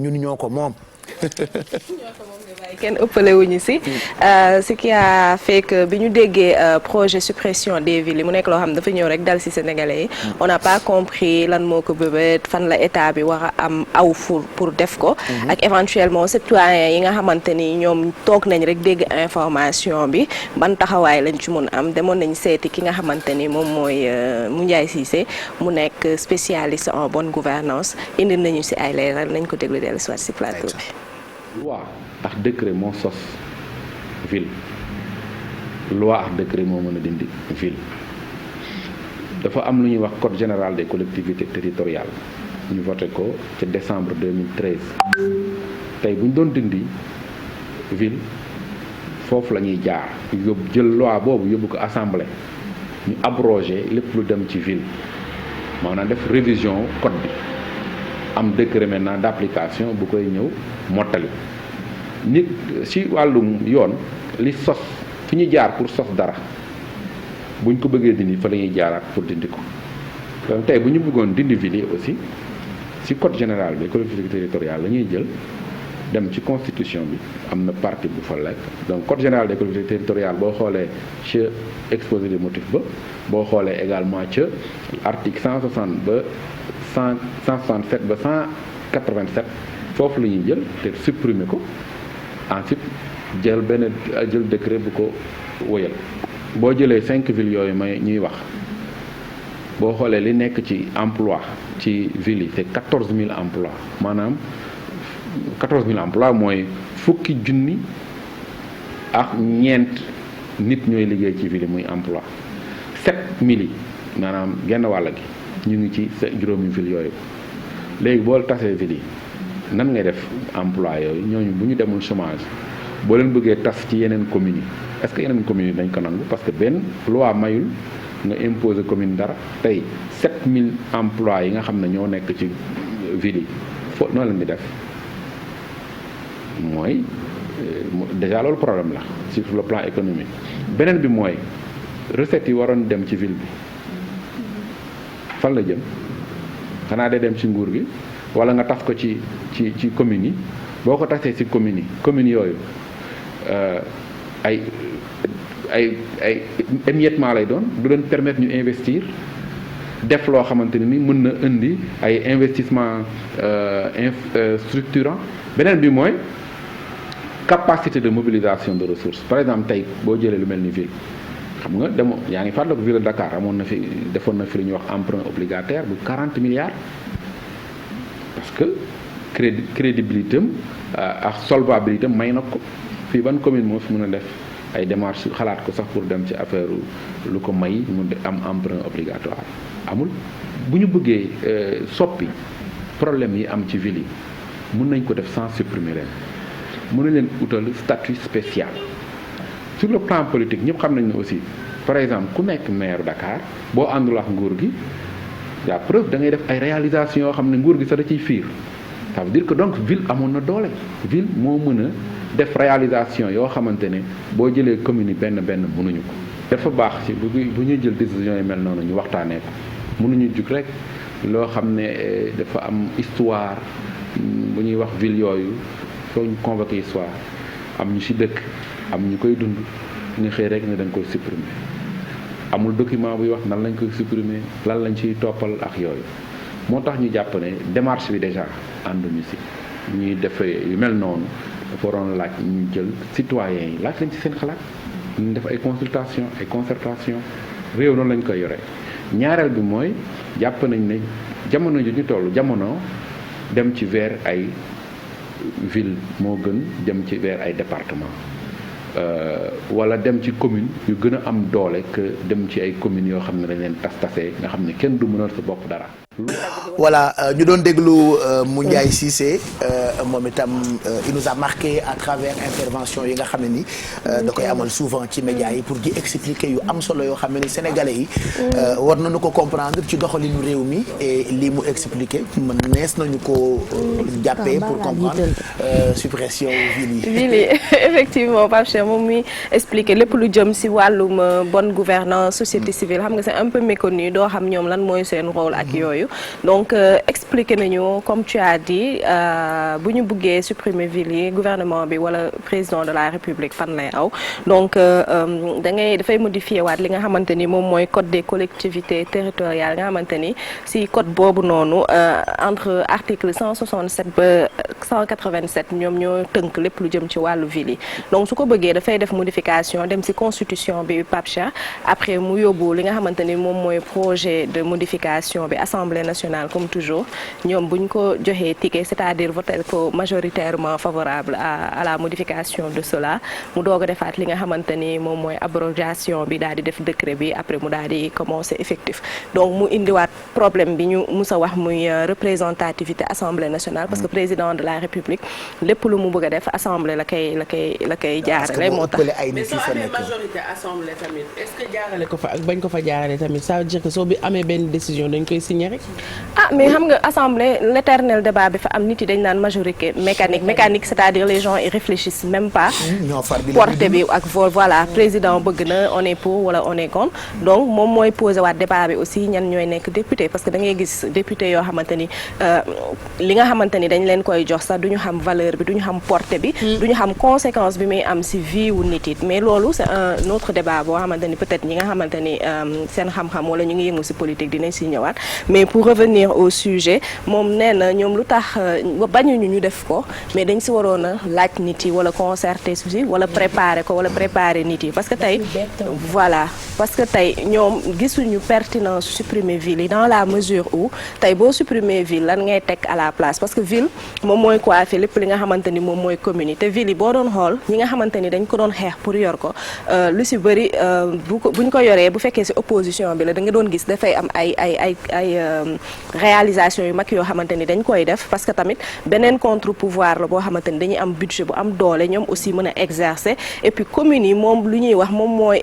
ñun ñoo ko moom. kenn ëppale wuñu si ce qui a fait que bi ñu déggee projet suppression des villes yi mu nekk loo xam ne dafa ñëw rek dal si sénégalais yi on n'a pas compris lan moo ko bëbët fan la état bi war a am aw pour def ko ak éventuellement citoyens yi nga xamante ni ñoom toog nañ rek dégg information bi ban taxawaay lañ ci mun am demoon nañ seeti ki nga xamante ni moom mooy Moundiaye Cissé mu nekk spécialiste en bonne gouvernance indi nañu si ay leeral nañ ko déglu dellu soit si plateau bi. loi ak décret moo sos ville loi ak décret moo mën a dindi ville dafa am lu ñuy wax code général des collectivités territoriales ñu voté ko ci décembre 2013 tey bu ñu doon dindi ville foofu la ñuy jaar yóbbu jël loi boobu yóbbu ko assemblée ñu abrogé lépp lu dem ci ville maanaam def révision code bi am décret maintenant d'application bu koy ñëw mottali nit ci wàllum yoon li sos fi ñu jaar pour sos dara buñ ko bëggee dindi fa la ñuy jaaraat pour dindi ko donc tey bu ñu bëggoon dindi ville aussi ci code général bi collectivité territoriale la ñuy jël dem ci constitution bi am na partie bu fa lekk donc code général des collectivités territoriales boo xoolee ca exposé des motifs ba boo xoolee également ca article 160 ba 167 ba 187 foofu la ñuy jël te supprimer ko ensuite jël décret bu ko wóyal boo jëlee 5 villes yooyu may ñuy wax boo xoolee li nekk ci emploi ci villes yi c'est 14000 emplois maanaam 14000 emplois mooy fukki junni ak ñeent nit ñooy liggéey ci ville yi muy emploi 7000 yi maanaam genn wàll gi ñu ngi ci juróomi ville yooyu léegi boo tasee ville yi nan ngay def emploi yooyu ñooñu bu ñu demul chômage boo leen bëggee tas ci yeneen communes yi est-ce que yeneen communes yi dañ ko nangu parce que benn loi mayul nga imposer commune dara tey 7000 emplois yi nga xam ne ñoo nekk ci ville yi fo noo leen di def mooy déjà loolu problème la sur le plan économique beneen bi mooy recettes yi waroon dem ci ville bi fan la jëm xanaa day dem ci nguur gi wala nga tas ko ci communes yi boo ko tasee ci communes yooyu ay émiettement lay doon du leen permettre ñu investir def loo xamante ne ni mën na indi ay investissement structurant beneen bi mooy capacité de mobilisation de ressources par exemple tey boo jëlee lu mel ni ville xam nga yaa ngi fàttaliku ville de Dakar defoon na fi lu ñuy wax emprunt obligataire bu 40 milliards parce que crédibilité am ak solvabilité am may na ko fii ban commune moo fi mën a def ay démarches xalaat ko sax pour dem ci affaire lu ko may mu am emprunt obligatoire amul bu ñu bëggee soppi problème yi am ci ville yi mën nañ ko def sans supprimer leen mën nañ leen utal statut spécial sur le plan politique ñëpp xam nañ ne aussi par exemple ku nekk maire Dakar boo àndul ak nguur gi la preuve da ngay def ay réalisations yoo xam ne nguur gi sax da ciy fiir ça veut dire que donc ville amoon na doole ville moo mën a def réalisation yoo xamante ne boo jëlee commune yi benn mënuñu ko dafa baax ci bu ñuy jël décision yi mel noonu ñu waxtaanee ko mënuñu jug rek loo xam ne dafa am histoire bu ñuy wax ville yooyu foo ñu convoqué histoire am ñu ci dëkk am ñu koy dund nga xëy rek ne dañ koy supprimer amul document buy wax nan lañ koy supprimer lan lañ ciy toppal ak yooyu moo tax ñu jàpp ne démarche bi déjà ànduñu ci ñuy defee yu mel noonu dafa waroon laaj ñu jël citoyens yi laaj lañ ci seen xalaat ñu def ay consultation ay concertation réew noonu lañ koy yore ñaareel bi mooy jàpp nañ ne jamono ju ñu toll jamono dem ci vers ay ville moo gën dem ci vers ay département wala dem ci commune yu gën a am doole que dem ci ay communes yoo xam ne dañ leen tas-tasee nga xam ne kenn du mënal sa bopp dara. voilà ñu doon déglu Moundiaye Cissé moom itam il nous a marqué à travers intervention yi nga xam ne ni da koy amal souvent ci médias yi pour di expliquer yu am solo yoo xam ne ni sénégalais yi war nañu ko comprendre ci doxalinu réew mi et lii mu expliquer mën nees nañu ko jàppee pour comprendre suppression ville yi effectivement Pape Cheikh moom muy expliquer lépp lu jëm si wàllum bonne gouvernance société civile xam nga c'est un peu méconnu doo xam ñoom lan mooy seen rôle ak yooyu donc expliqué nañu comme tu as dit bu ñu bëggee supprimer ville yi gouvernement bi wala président de la république fan lay aw donc dafay modifier waat li nga xamante ni moom mooy code des collectivités territoriales nga xamante ni si code boobu noonu entre article 167 ba 187 ñoom ñoo tënk lépp lu jëm ci wàllu ville yi donc su ko bëggee dafay def modification dem si constitution bi Pape Cheikh après mu yóbbu li nga xamante ni moom mooy projet de modification bi assemblée nationale comme toujours ñoom buñ ko joxee ticket c'est-à-dire voter ko majoritairement favorable à la modification de cela mu doog a defaat li nga xamante ni moom mooy abrogation bi daal di def décret bi après mu daal di commencer effectif donc mu indiwaat problème bi ñu musa wax muy représentativité assemblée nationale parce que président de la république lépp lu mu bëgg a def assemblée la koy jaarale moo tax mais soo amee majorité assemblée tamit est-ce que jaarale ko fa ak bañ ko fa jaarale tamit ça veut dire que soo bi amee benn décision dañ koy signer rek mais xam nga assemblée l'éternel débat bi fa am nit yi dañ naan majorité mécanique c'est-à-dire les gens ils réfléchissent même pas portée bi ak voilà président bëgg na on est pour wala on est contre donc moom mooy posé waat débat bi aussi ñan ñooy nekk député parce que da ngay gis député yoo xamante ni li nga xamante ni dañ leen koy jox sax duñu xam valeur bi duñu xam portée bi duñu xam conséquence bi muy am ci vie wu nit it mais loolu c'est un autre débat boo xamante ni peut-être ñi nga xamante ni seen xam-xam wala ñu ngi yëngu ci politique dinañ ci ñëwaat mais pour revenir au sujet moom nee na ñoom lu tax bañuñu ñu def ko mais dañ ci waroon a laaj nit yi wala concerter ci wala préparer nit yi parce que tey voilà parce que tey ñoom gisuñu pertinence supprimer ville yi dans la mesure où tey boo supprimer ville lan ngay teg à la place parce que ville moom mooy coiffé lépp li nga xamante ni moom mooy commune yi te ville yi boo doon xool ñi nga xamante ni dañ ko doon xeex pour yor ko lu ci bëri buñ ko yoree bu fekkee ci opposition bi la da nga doon gis dafay am ay réalisation yu mag yoo xamante ni dañ koy def parce que tamit beneen contre pouvoir la boo xamante ni dañuy am budget bu am doole ñoom aussi mën a exercer et puis communes yi moom lu ñuy wax moom mooy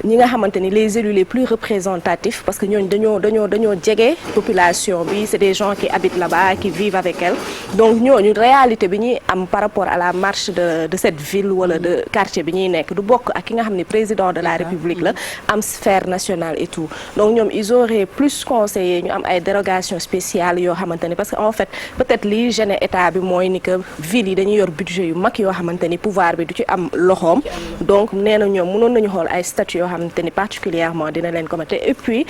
ñi nga xamante ni les élus les plus représentatifs parce que ñooñu dañoo jege population bi c'est des gens qui habitent là-bas qui vivent avec elle donc ñooñu réalité bi ñuy am par rapport à la marche de cette ville wala de quartier bi ñuy nekk du bokk ak ki nga xam ne président de la république la am sphère nationale et tout donc ñoom ils auraient plus conseillé ñu am ay dérogations spéciales yoo xamante ni parce que en fait peut-être liy gêner état bi mooy ni que ville yi dañuy yor budget yu mag yoo xamante ni pouvoir bi du ci am loxoom donc nee na ñoom mënoon nañu xool ay statut yoo xamante ni particulièrement dina leen ko et puis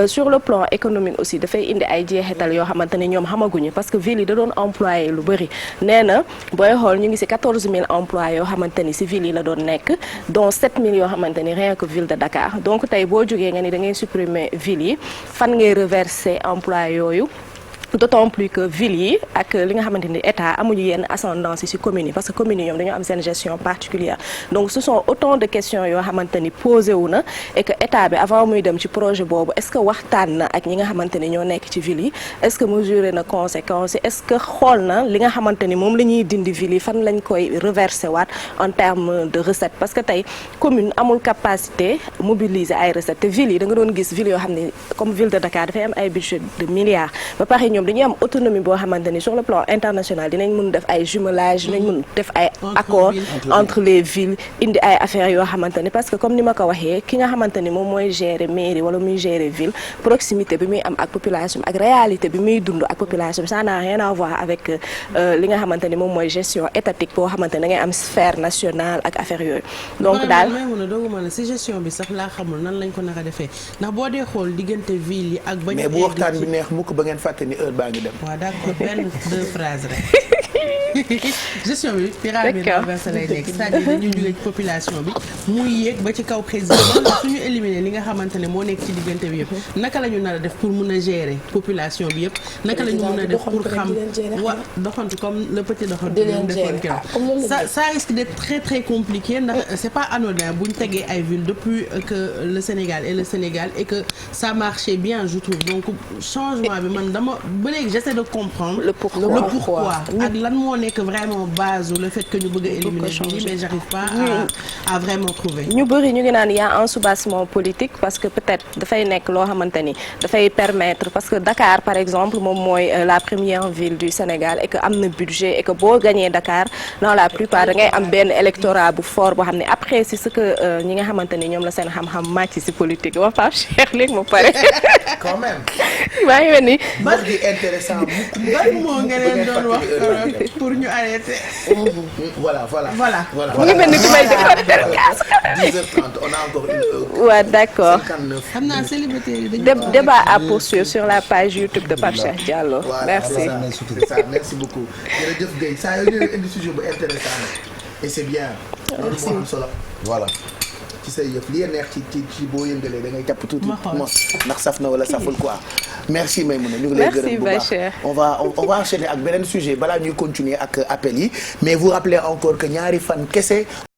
sur le plan économique aussi dafay indi ay jeexital yoo xamante ni ñoom xamaguñu parce que ville yi da doon employé lu bëri nee na booy xool ñu ngi ci 14000 emplois yoo xamante ni ci ville yi la doon nekk dont 7000 yoo xamante ni rien que ville de Dakar donc tey boo jógee nga ni da ngay supprimer ville yi fan ngay reverser emploi yooyu d'autant plus que ville yi ak li nga xamante ni état amuñu yenn ascendance yi ci communes yi parce que communes yi ñoom dañoo am seen gestion particulière donc ce sont autant de questions yoo xamante ni posé wu na et que état bi avant muy dem ci projet boobu est-ce que waxtaan na ak ñi nga xamante ni ñoo nekk ci ville yi est-ce que mesuré na conséquences yi est-ce que xool na li nga xamante ni moom la ñuy dindi ville yi fan lañ koy reverser waat en termes de recettes parce que tey commune amul capacité mobiliser ay recettes te ville yi da nga doon gis ville yoo xam ne comme ville de Dakar dafay am ay budget de milliards ba pare dañuy am autonomie boo xamante ni sur le plan international dinañ mën def ay jumelage dinañ mën def ay accords entre les villes indi ay affaires yoo xamante ni parce que comme ni ma ko waxee ki nga xamante ni moom mooy gérer mairie wala muy gérer ville proximité bi muy am ak population ak réalité bi muy dund ak population ça n'a rien à voir avec li nga xamante ni moom mooy gestion étatique boo xamante ni da ngay am sphère nationale ak affaire yooyu donc daal dooguma la si gestion bi sax laa xamul nan lañ ko naka defee ndax boo dee xool diggante ville yi ak bañ mais bu waxtaan bi neex mukk ba ngeen fàtte ni heure baa ngi dem. waaw d'accord benn deux phrases rek gestion bi pyramide inversée lay nekk c'est-à-dire dañuy jógee ci population bi muy yéeg ba ci kaw président suñu éliminer li nga xamante ne moo nekk ci diggante bi yëpp naka la ñu nar a def pour mun a gérer population bi yëpp naka la ñu mun a def pour xam doxantu comme le petit doxantu ñu defoon keroog ça risque d'être très très compliqué ndax c'est pas anodin bu ñu tegee ay villes depuis que le Sénégal et que ça marchait bien je trouve donc changement bi man dama ba léegi j'essaie de comprendre le pourquoi ak lan moo nekk vraiment base le fait que ñu bëgg a éliminer bi mais j'arrive pas à vraiment trouver ñu bëri ñu ngi naan y a un soubassement politique parce que peut-être dafay nekk loo xamante ni dafay permettre parce que Dakar par exemple moom mooy la première ville du Sénégal et que am na budget et que boo gagné Dakar dans la plupart da ngay am benn électorat bu fort boo xam ne après c'est ce que ñi nga xamante ni ñoom la seen xam-xam màcc ci politique wax Pape Cheikh léegi mu pare quand même. maa ngi mel ni. wax gi intéressant ban moo nga leen doon wax pour ñu arrêter. voilà. mu ngi mel ni ku may defar 10h30 on a encore une heure. waaw d'accord. 59. xam naa célibataire yi dañu Débat à poursuivre sur la page YouTube de Pape Cheikh Diallo. Merci. C'est ça, merci beaucoup. jërëjëf Guèye saa yoo ñëwee indi sujet bu intéressant et c'est bien. loolu moo am solo. voilà. ci say yëf li neex ci boo yëngalee da ngay jàpp tuuti mos ndax saf na wala saful quoi. merci Maïmouna ñu ngi lay gërëm bu baax on va enchaîner ak beneen sujet balaa ñuy continuer ak appel yi mais vous rappelez encore que ñaari fan kese.